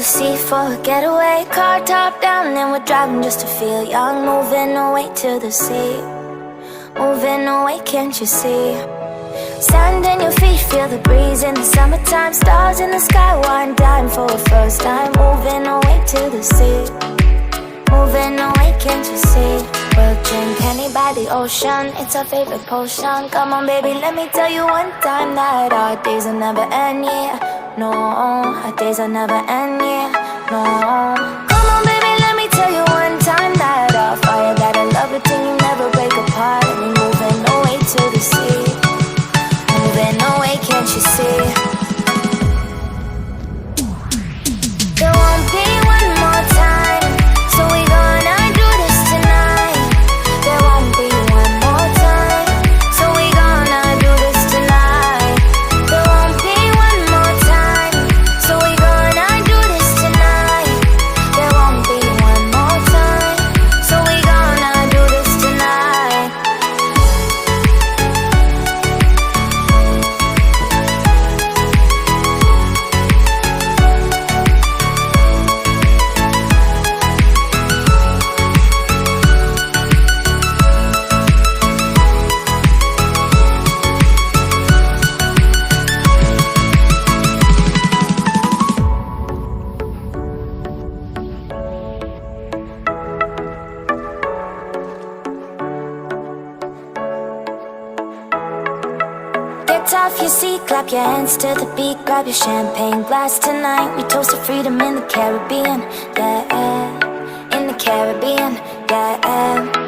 sea for a getaway. Car top down and we're driving just to feel young. Moving away to the sea, moving away, can't you see? Sand in your feet, feel the breeze in the summertime. Stars in the sky, one dime for a first time. Moving away to the sea, moving away, can't you see? We'll drink honey by the ocean, it's our favorite potion. Come on baby, let me tell you one time that our days will never end, yeah. No, our days will never end, yeah. No. Come on baby, let me tell you one time that our fire got a love it till you never break apart. And we moving away to the sea, moving away, can't you see? There won't be one more time, so we gonna do this tonight. There won't be one more time, so we gonna do this tonight. There won't be one more time, so we gonna do this tonight. There won't be one more time, so we gonna do this tonight. Get off your seat, clap your hands to the beat. Grab your champagne glass tonight. We toast to freedom in the Caribbean, yeah. In the Caribbean, yeah.